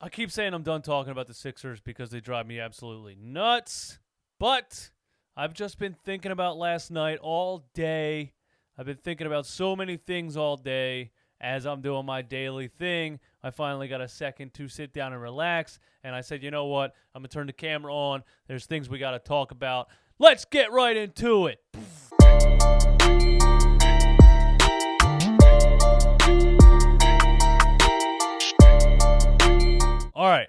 I keep saying I'm done talking about the Sixers because they drive me absolutely nuts. But I've just been thinking about last night all day. I've been thinking about so many things all day as I'm doing my daily thing. I finally got a second to sit down and relax. And I said, you know what? I'm going to turn the camera on. There's things we got to talk about. Let's get right into it. All right.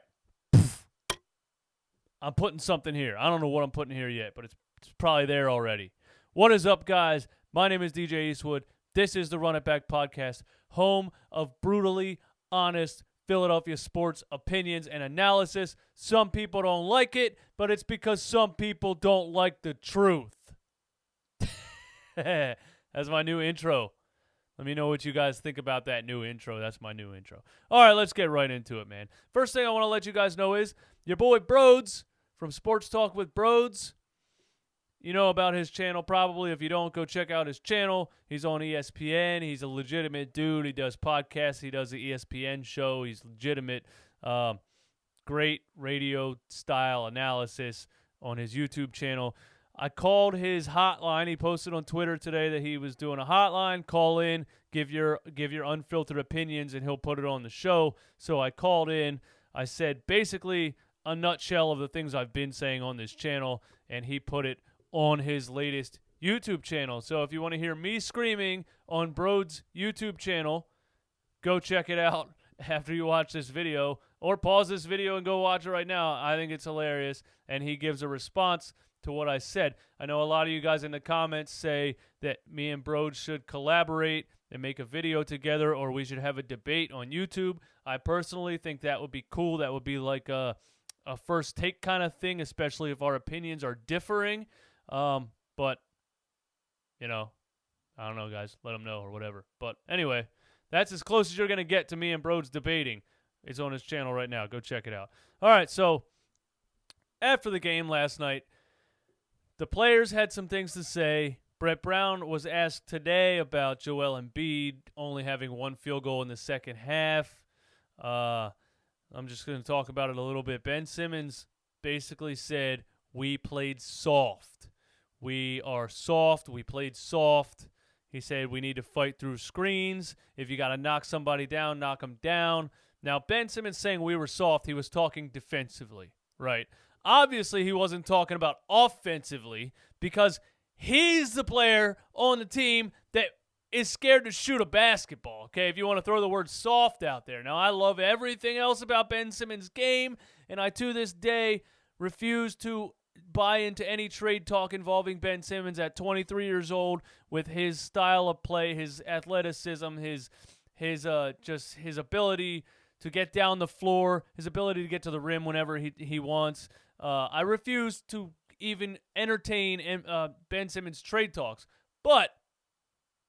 I'm putting something here. I don't know what I'm putting here yet, but it's probably there already. What is up, guys? My name is DJ Eastwood. This is the Run It Back Podcast, home of brutally honest Philadelphia sports opinions and analysis. Some people don't like it, but it's because some people don't like the truth. That's my new intro. Let me know what you guys think about that new intro. That's my new intro. All right, let's get right into it, man. First thing I want to let you guys know is your boy Brodes from Sports Talk with Brodes. You know about his channel probably. If you don't, go check out his channel. He's on ESPN. He's a legitimate dude. He does podcasts. He does the ESPN show. He's legitimate. Great radio-style analysis on his YouTube channel. I called his hotline. He posted on Twitter today that he was doing a hotline. Call in, give your unfiltered opinions, and he'll put it on the show. So I called in. I said basically a nutshell of the things I've been saying on this channel, and he put it on his latest YouTube channel. So if you want to hear me screaming on Brodes' YouTube channel, go check it out after you watch this video, or pause this video and go watch it right now. I think it's hilarious, and he gives a response to what I said. I know a lot of you guys in the comments say that me and Brodes should collaborate and make a video together, or we should have a debate on YouTube. I personally think that would be cool. That would be like a first take kind of thing, especially if our opinions are differing. But, you know, I don't know, guys. Let them know or whatever. But anyway, that's as close as you're going to get to me and Brodes debating. It's on his channel right now. Go check it out. All right, so after the game last night, the players had some things to say. Brett Brown was asked today about Joel Embiid only having one field goal in the second half. I'm just going to talk about it a little bit. Ben Simmons basically said, we played soft. We are soft. We played soft. He said we need to fight through screens. If you got to knock somebody down, knock them down. Now, Ben Simmons saying we were soft, he was talking defensively, right? Obviously, he wasn't talking about offensively because he's the player on the team that is scared to shoot a basketball, okay, if you want to throw the word soft out there. Now, I love everything else about Ben Simmons' game, and I, to this day, refuse to buy into any trade talk involving Ben Simmons at 23 years old with his style of play, his athleticism, his ability to get down the floor, his ability to get to the rim whenever he wants. I refuse to even entertain Ben Simmons trade talks, but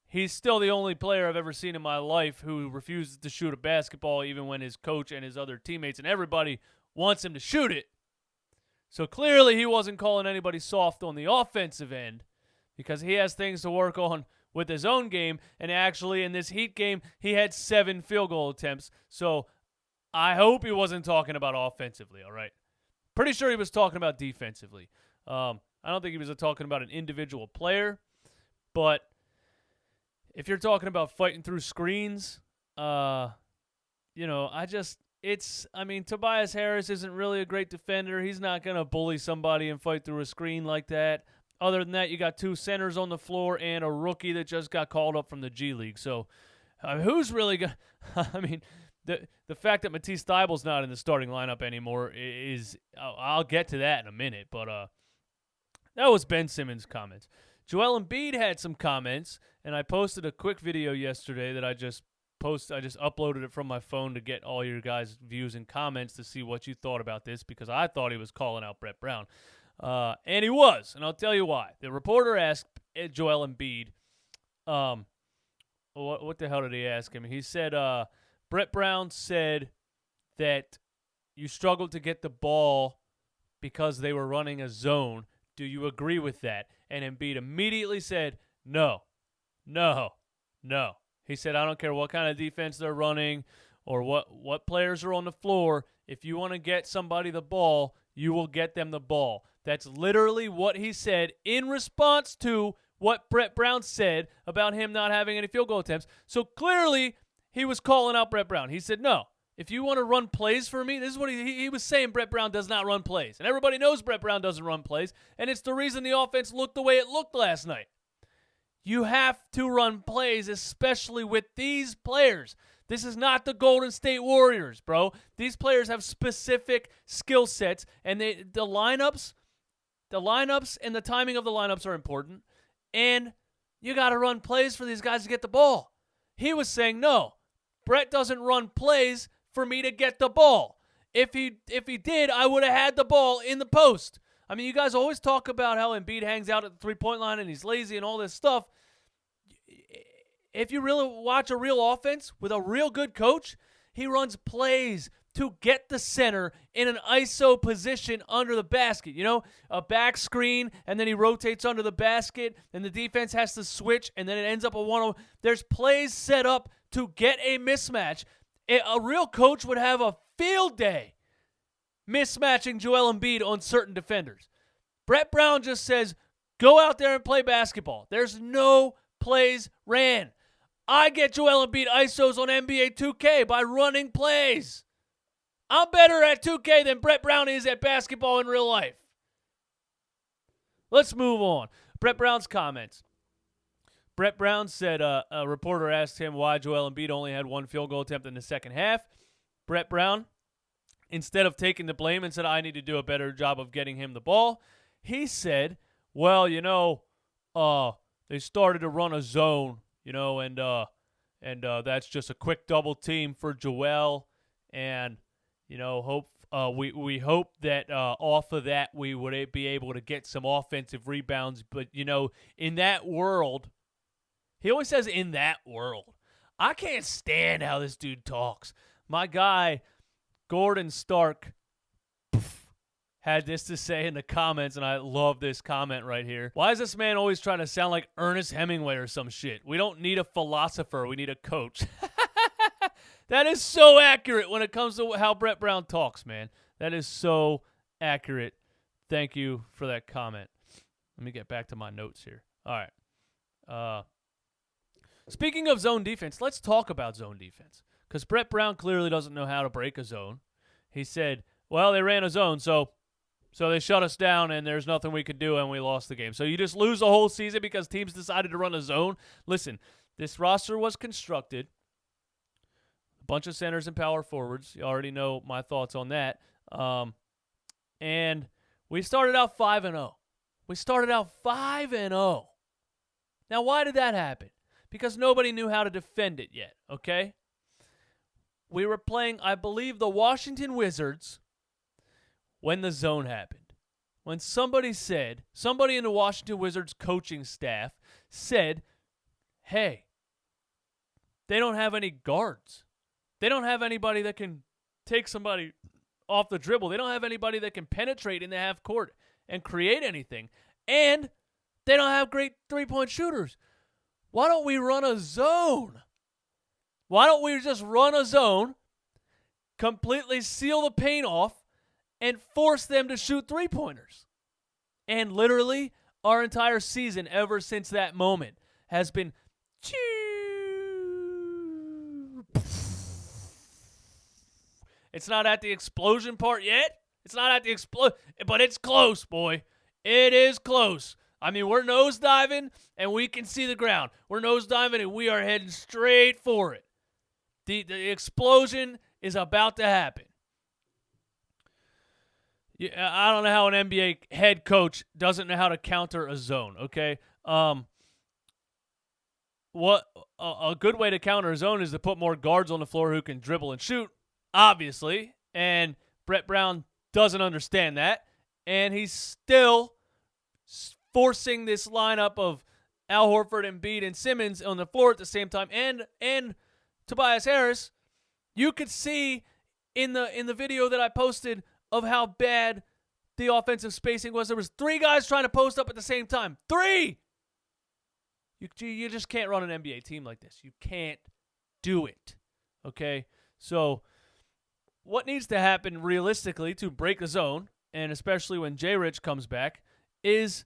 he's still the only player I've ever seen in my life who refuses to shoot a basketball even when his coach and his other teammates and everybody wants him to shoot it. So clearly he wasn't calling anybody soft on the offensive end because he has things to work on with his own game, and actually in this Heat game he had 7 field goal attempts. So I hope he wasn't talking about offensively, all right? Pretty sure he was talking about defensively. I don't think he was talking about an individual player, but if you're talking about fighting through screens, Tobias Harris isn't really a great defender. He's not going to bully somebody and fight through a screen like that. Other than that, you got 2 centers on the floor and a rookie that just got called up from the G League. So who's really going to – The fact that Matisse Thybulle's not in the starting lineup anymore is I'll get to that in a minute, but that was Ben Simmons' comments. Joel Embiid had some comments, and I posted a quick video yesterday that I just uploaded it from my phone to get all your guys' views and comments to see what you thought about this because I thought he was calling out Brett Brown. And he was, and I'll tell you why. The reporter asked Joel Embiid, what the hell did he ask him? He said, Brett Brown said that you struggled to get the ball because they were running a zone. Do you agree with that? And Embiid immediately said, no. He said, I don't care what kind of defense they're running or what players are on the floor. If you want to get somebody the ball, you will get them the ball. That's literally what he said in response to what Brett Brown said about him not having any field goal attempts. So clearly, he was calling out Brett Brown. He said, no, if you want to run plays for me, this is what he was saying. Brett Brown does not run plays. And everybody knows Brett Brown doesn't run plays. And it's the reason the offense looked the way it looked last night. You have to run plays, especially with these players. This is not the Golden State Warriors, bro. These players have specific skill sets, and the lineups and the timing of the lineups are important. And you got to run plays for these guys to get the ball. He was saying, no, Brett doesn't run plays for me to get the ball. If he did, I would have had the ball in the post. I mean, you guys always talk about how Embiid hangs out at the three-point line and he's lazy and all this stuff. If you really watch a real offense with a real good coach, he runs plays to get the center in an ISO position under the basket. You know, a back screen, and then he rotates under the basket, and the defense has to switch, and then it ends up a 1-0. There's plays set up to get a mismatch. A real coach would have a field day mismatching Joel Embiid on certain defenders. Brett Brown just says, go out there and play basketball. There's no plays ran. I get Joel Embiid ISOs on NBA 2K by running plays. I'm better at 2K than Brett Brown is at basketball in real life. Let's move on. Brett Brown's comments. Brett Brown said a reporter asked him why Joel Embiid only had one field goal attempt in the second half. Brett Brown, instead of taking the blame and said, I need to do a better job of getting him the ball, he said, well, they started to run a zone, and that's just a quick double team for Joel, and we hope that off of that we would be able to get some offensive rebounds. But in that world, he always says in that world. I can't stand how this dude talks. My guy Gordon Stark had this to say in the comments, and I love this comment right here. Why is this man always trying to sound like Ernest Hemingway or some shit? We don't need a philosopher. We need a coach. That is so accurate when it comes to how Brett Brown talks, man. That is so accurate. Thank you for that comment. Let me get back to my notes here. All right. Speaking of zone defense, let's talk about zone defense. Because Brett Brown clearly doesn't know how to break a zone. He said, well, they ran a zone, so they shut us down, and there's nothing we could do, and we lost the game. So you just lose the whole season because teams decided to run a zone? Listen, this roster was constructed. A bunch of centers and power forwards. You already know my thoughts on that. And we started out 5-0. We started out 5-0. Now, why did that happen? Because nobody knew how to defend it yet, okay? We were playing, I believe, the Washington Wizards when the zone happened. When somebody in the Washington Wizards coaching staff said, hey, they don't have any guards. They don't have anybody that can take somebody off the dribble. They don't have anybody that can penetrate in the half court and create anything. And they don't have great three-point shooters. Why don't we run a zone? Why don't we just run a zone, completely seal the paint off, and force them to shoot three-pointers? And literally, our entire season ever since that moment has been It's not at the explosion part yet. It's not at the but it's close, boy. It is close. I mean, we're nosediving, and we can see the ground. We're nosediving, and we are heading straight for it. The explosion is about to happen. Yeah, I don't know how an NBA head coach doesn't know how to counter a zone, okay? What a good way to counter a zone is to put more guards on the floor who can dribble and shoot, obviously, and Brett Brown doesn't understand that, and he's still forcing this lineup of Al Horford, Embiid, and Simmons on the floor at the same time, and Tobias Harris. You could see in the video that I posted of how bad the offensive spacing was. There was 3 guys trying to post up at the same time. 3! You just can't run an NBA team like this. You can't do it. Okay? So what needs to happen realistically to break the zone, and especially when J-Rich comes back, is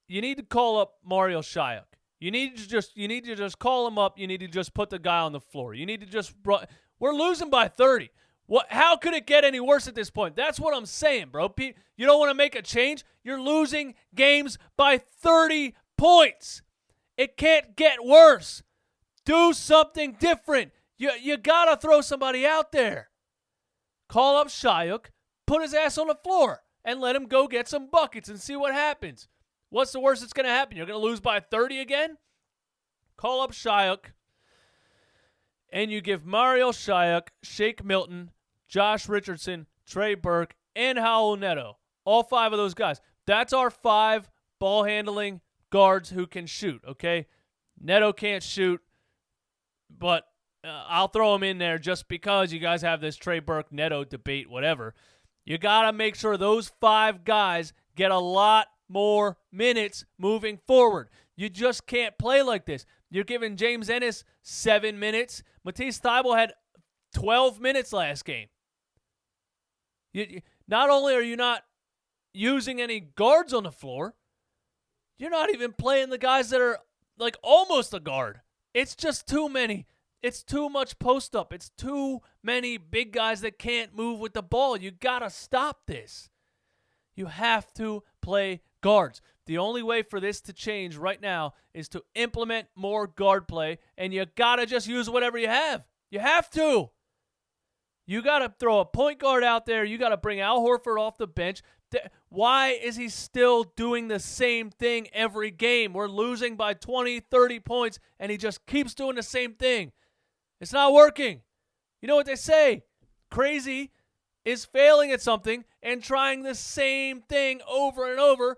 you need to call up Mario Shyuk. You need to just call him up. You need to just put the guy on the floor. You need to just we're losing by 30. How could it get any worse at this point? That's what I'm saying, bro. You don't want to make a change? You're losing games by 30 points. It can't get worse. Do something different. You got to throw somebody out there. Call up Shyuk, put his ass on the floor, and let him go get some buckets and see what happens. What's the worst that's going to happen? You're going to lose by 30 again? Call up Shyuk, and you give Mario Shyuk, Shake Milton, Josh Richardson, Trey Burke, and Raul Neto. All 5 of those guys. That's our 5 ball-handling guards who can shoot, okay? Neto can't shoot, but I'll throw him in there just because you guys have this Trey Burke-Neto debate, whatever. You got to make sure those 5 guys get a lot more minutes moving forward. You just can't play like this. You're giving James Ennis 7 minutes. Matisse Thybulle had 12 minutes last game. Not only are you not using any guards on the floor, you're not even playing the guys that are like almost a guard. It's just too many. It's too much post up. It's too many big guys that can't move with the ball. You got to stop this. You have to play guards. The only way for this to change right now is to implement more guard play, and you got to just use whatever you have. You have to. You got to throw a point guard out there. You got to bring Al Horford off the bench. Why is he still doing the same thing every game? We're losing by 20, 30 points, and he just keeps doing the same thing. It's not working. You know what they say? Crazy is failing at something and trying the same thing over and over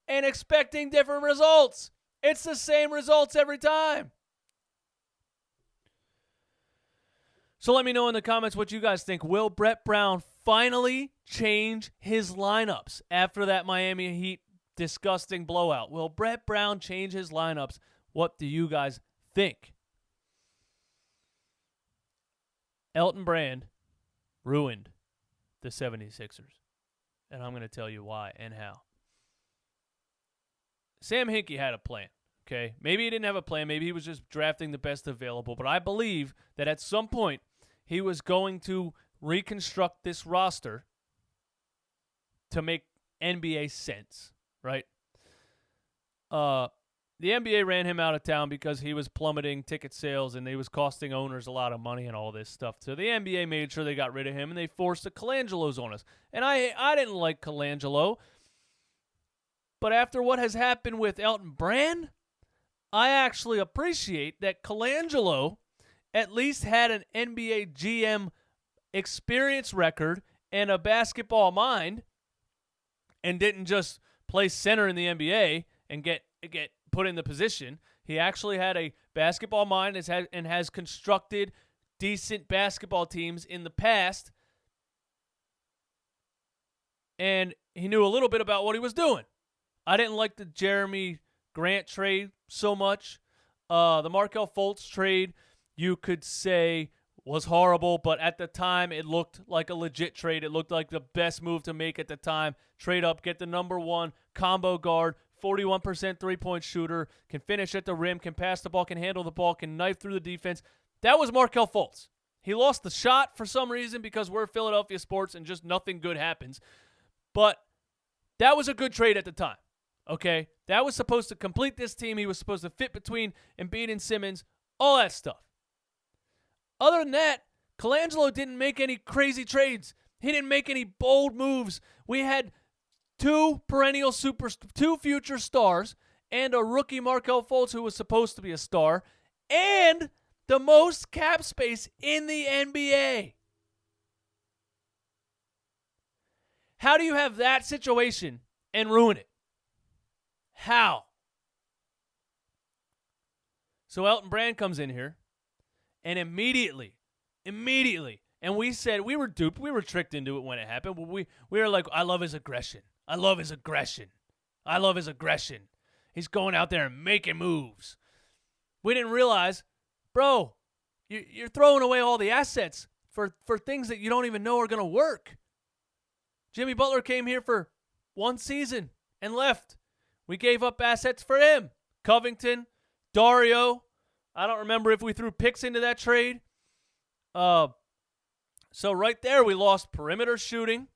and expecting different results. It's the same results every time. So let me know in the comments what you guys think. Will Brett Brown finally change his lineups after that Miami Heat disgusting blowout? Will Brett Brown change his lineups? What do you guys think? Elton Brand ruined the 76ers. And I'm going to tell you why and how. Sam Hinkie had a plan, okay? Maybe he didn't have a plan. Maybe he was just drafting the best available. But I believe that at some point he was going to reconstruct this roster to make NBA sense, right? The NBA ran him out of town because he was plummeting ticket sales and he was costing owners a lot of money and all this stuff. So the NBA made sure they got rid of him and they forced the Colangelos on us. And I didn't like Colangelo. But after what has happened with Elton Brand, I actually appreciate that Colangelo at least had an NBA GM experience record and a basketball mind and didn't just play center in the NBA and get put in the position. He actually had a basketball mind and has constructed decent basketball teams in the past. And he knew a little bit about what he was doing. I didn't like the Jeremy Grant trade so much. The Markelle Fultz trade, you could say, was horrible, but at the time it looked like a legit trade. It looked like the best move to make at the time. Trade up, get the number one combo guard, 41% three-point shooter, can finish at the rim, can pass the ball, can handle the ball, can knife through the defense. That was Markelle Fultz. He lost the shot for some reason because we're Philadelphia sports and just nothing good happens. But that was a good trade at the time, okay? That was supposed to complete this team. He was supposed to fit between Embiid and Simmons, all that stuff. Other than that, Colangelo didn't make any crazy trades. He didn't make any bold moves. We had two future stars and a rookie Markelle Fultz who was supposed to be a star and the most cap space in the NBA. How do you have that situation and ruin it? How? So Elton Brand comes in here and immediately, and we said we were duped. We were tricked into it when it happened. We were like, I love his aggression. I love his aggression. I love his aggression. He's going out there and making moves. We didn't realize, bro, you're throwing away all the assets for things that you don't even know are going to work. Jimmy Butler came here for 1 season and left. We gave up assets for him. Covington, Dario. I don't remember if we threw picks into that trade. So right there, we lost perimeter shooting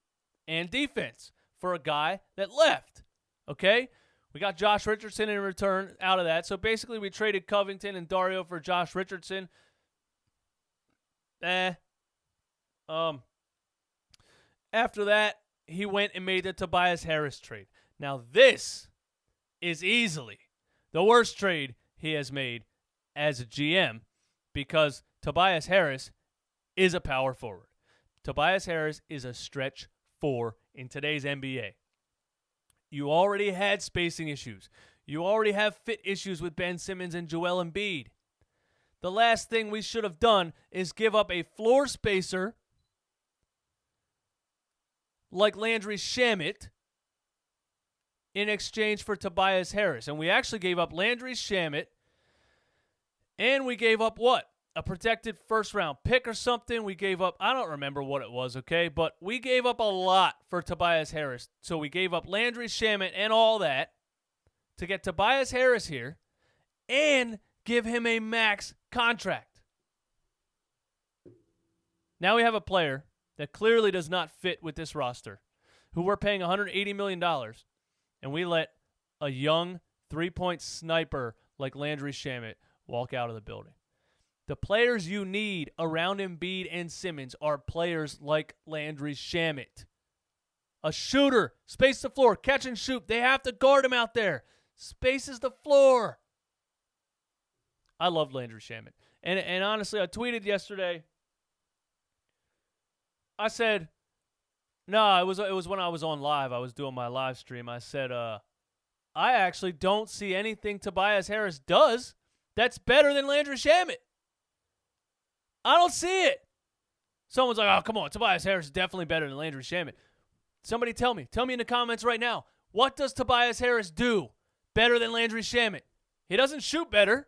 and defense for a guy that left. Okay? We got Josh Richardson in return out of that. So basically, we traded Covington and Dario for Josh Richardson. After that, he went and made the Tobias Harris trade. Now, this is easily the worst trade he has made as a GM because Tobias Harris is a power forward. Tobias Harris is a stretch 4 in today's NBA. You already had spacing issues. You already have fit issues with Ben Simmons and Joel Embiid. The last thing we should have done is give up a floor spacer like Landry Shamet in exchange for Tobias Harris. And we actually gave up Landry Shamet, and we gave up what? A protected first-round pick or something. We gave up, I don't remember what it was, okay? But we gave up a lot for Tobias Harris. So we gave up Landry Shamet and all that to get Tobias Harris here and give him a max contract. Now we have a player that clearly does not fit with this roster, who we're paying $180 million, and we let a young three-point sniper like Landry Shamet walk out of the building. The players you need around Embiid and Simmons are players like Landry Shamet. A shooter, space the floor, catch and shoot. They have to guard him out there. Spaces the floor. I love Landry Shamet. And honestly, I tweeted yesterday. I said, no, it was when I was on live. I was doing my live stream. I said, I actually don't see anything Tobias Harris does that's better than Landry Shamet. I don't see it. Someone's like, oh, come on. Tobias Harris is definitely better than Landry Shamet. Somebody tell me. Tell me in the comments right now. What does Tobias Harris do better than Landry Shamet? He doesn't shoot better.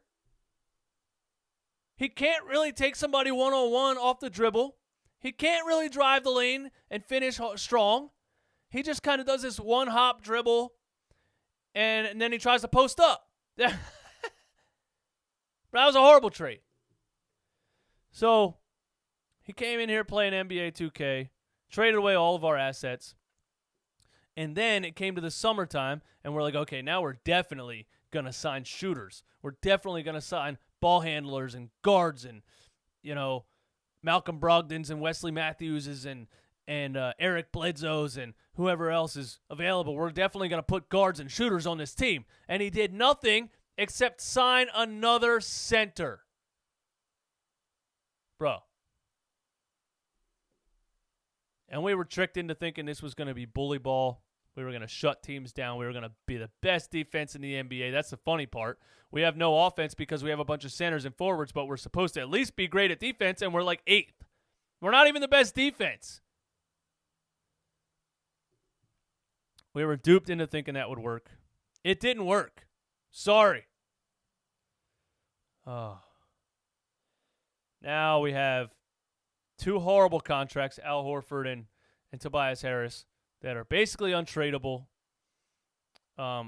He can't really take somebody one-on-one off the dribble. He can't really drive the lane and finish strong. He just kind of does this one-hop dribble, and then he tries to post up. That was a horrible trade. So he came in here playing NBA 2K, traded away all of our assets, and then it came to the summertime, and we're like, okay, now we're definitely going to sign shooters. We're definitely going to sign ball handlers and guards and, Malcolm Brogdon's and Wesley Matthews's and Eric Bledsoe's and whoever else is available. We're definitely going to put guards and shooters on this team. And he did nothing except sign another center. Bro. And we were tricked into thinking this was going to be bully ball. We were going to shut teams down. We were going to be the best defense in the NBA. That's the funny part. We have no offense because we have a bunch of centers and forwards, but we're supposed to at least be great at defense, and we're like 8th. We're not even the best defense. We were duped into thinking that would work. It didn't work. Sorry. Oh. Now we have 2 horrible contracts, Al Horford and Tobias Harris, that are basically untradeable.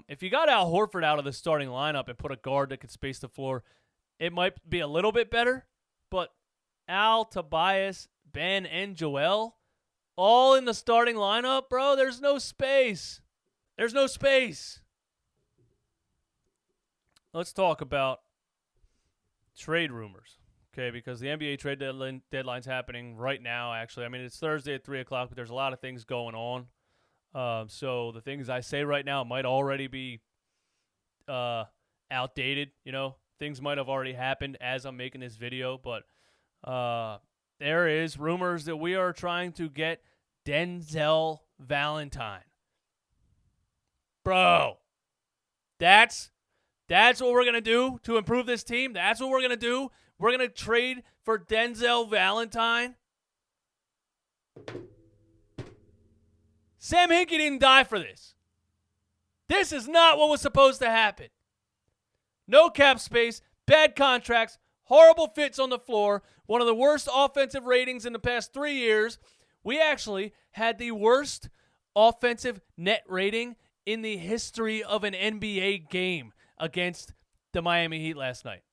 If you got Al Horford out of the starting lineup and put a guard that could space the floor, it might be a little bit better. But Al, Tobias, Ben, and Joel, all in the starting lineup, bro, there's no space. There's no space. Let's talk about trade rumors. Okay, because the NBA trade deadline's happening right now, actually. I mean, it's Thursday at 3 o'clock, but there's a lot of things going on. So the things I say right now might already be outdated. Things might have already happened as I'm making this video. But there is rumors that we are trying to get Denzel Valentine. Bro, that's what we're going to do to improve this team. That's what we're going to do. We're going to trade for Denzel Valentine. Sam Hinkie didn't die for this. This is not what was supposed to happen. No cap space, bad contracts, horrible fits on the floor, one of the worst offensive ratings in the past 3 years. We actually had the worst offensive net rating in the history of an NBA game against the Miami Heat last night.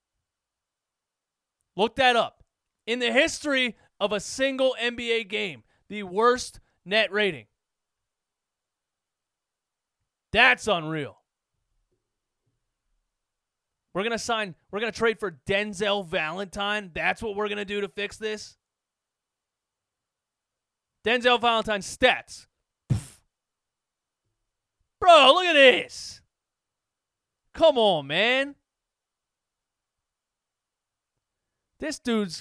Look that up. In the history of a single NBA game, the worst net rating. That's unreal. We're going to trade for Denzel Valentine. That's what we're going to do to fix this. Denzel Valentine's stats. Pfft. Bro, look at this. Come on, man. This dude,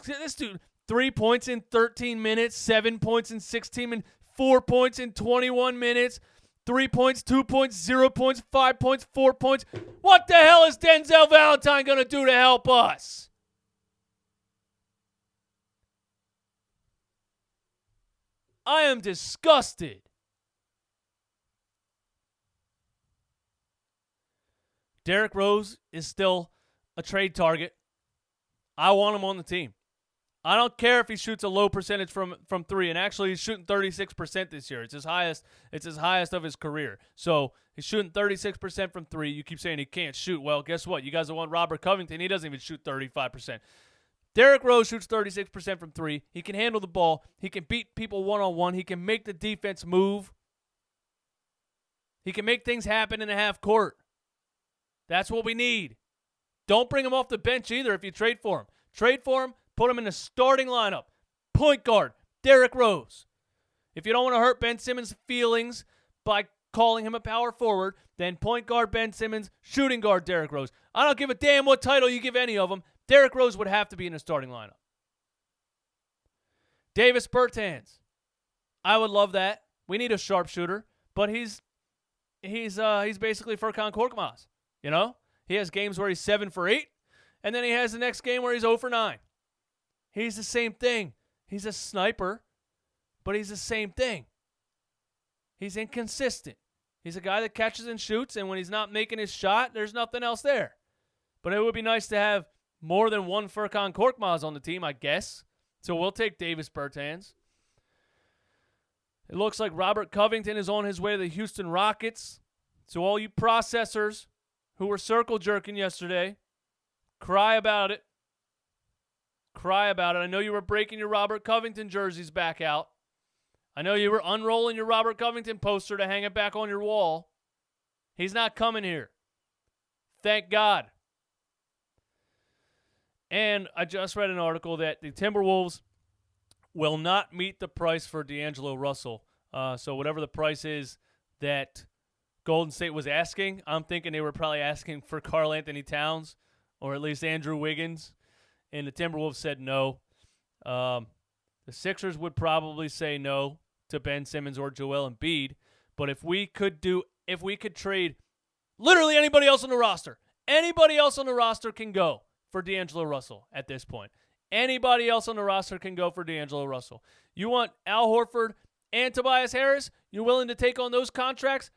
3 points in 13 minutes, 7 points in 16 minutes, 4 points in 21 minutes, 3 points, 2 points, 0 points, 5 points, 4 points. What the hell is Denzel Valentine going to do to help us? I am disgusted. Derrick Rose is still a trade target. I want him on the team. I don't care if he shoots a low percentage from three, and actually he's shooting 36% this year. It's his highest of his career. So he's shooting 36% from three. You keep saying he can't shoot. Well, guess what? You guys want Robert Covington. He doesn't even shoot 35%. Derrick Rose shoots 36% from three. He can handle the ball. He can beat people one-on-one. He can make the defense move. He can make things happen in the half court. That's what we need. Don't bring him off the bench either if you trade for him. Trade for him, put him in the starting lineup. Point guard, Derrick Rose. If you don't want to hurt Ben Simmons' feelings by calling him a power forward, then point guard Ben Simmons, shooting guard Derrick Rose. I don't give a damn what title you give any of them. Derrick Rose would have to be in the starting lineup. Davis Bertans. I would love that. We need a sharpshooter, but he's basically Furkan Korkmaz. You know? He has games where he's 7 for 8, and then he has the next game where he's 0 for 9. He's the same thing. He's a sniper, but he's the same thing. He's inconsistent. He's a guy that catches and shoots, and when he's not making his shot, there's nothing else there. But it would be nice to have more than one Furkan Korkmaz on the team, I guess. So we'll take Davis Bertans. It looks like Robert Covington is on his way to the Houston Rockets. So all you processors who were circle jerking yesterday, cry about it. Cry about it. I know you were breaking your Robert Covington jerseys back out. I know you were unrolling your Robert Covington poster to hang it back on your wall. He's not coming here. Thank God. And I just read an article that the Timberwolves will not meet the price for D'Angelo Russell. So whatever the price is that Golden State was asking, I'm thinking they were probably asking for Karl Anthony Towns or at least Andrew Wiggins. And the Timberwolves said no. The Sixers would probably say no to Ben Simmons or Joel Embiid. But if we could trade literally anybody else on the roster can go for D'Angelo Russell at this point. Anybody else on the roster can go for D'Angelo Russell. You want Al Horford and Tobias Harris? You're willing to take on those contracts?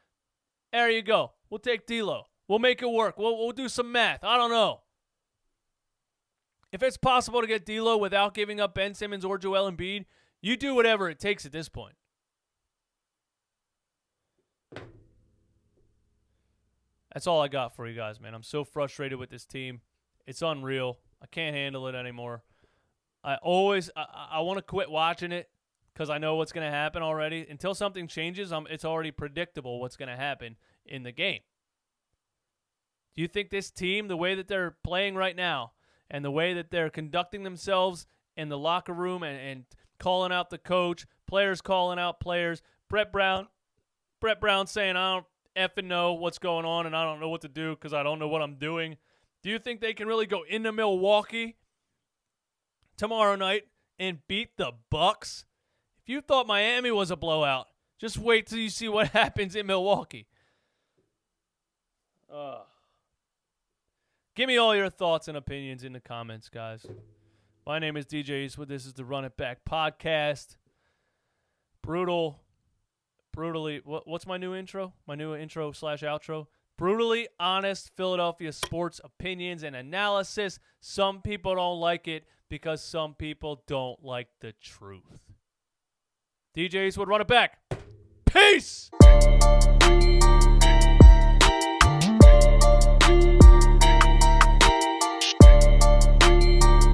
There you go. We'll take D'Lo. We'll make it work. We'll do some math. I don't know. If it's possible to get D'Lo without giving up Ben Simmons or Joel Embiid, you do whatever it takes at this point. That's all I got for you guys, man. I'm so frustrated with this team. It's unreal. I can't handle it anymore. I want to quit watching it because I know what's going to happen already. Until something changes, it's already predictable what's going to happen in the game. Do you think this team, the way that they're playing right now, and the way that they're conducting themselves in the locker room and calling out the coach, players calling out players, Brett Brown saying, I don't effing know what's going on and I don't know what to do because I don't know what I'm doing. Do you think they can really go into Milwaukee tomorrow night and beat the Bucks? If you thought Miami was a blowout, just wait till you see what happens in Milwaukee. Give me all your thoughts and opinions in the comments, guys. My name is DJ Eastwood. This is the Run It Back podcast. Brutally. What's my new intro? My new intro / outro. Brutally honest Philadelphia sports opinions and analysis. Some people don't like it because some people don't like the truth. DJ Eastwood, run it back. Peace!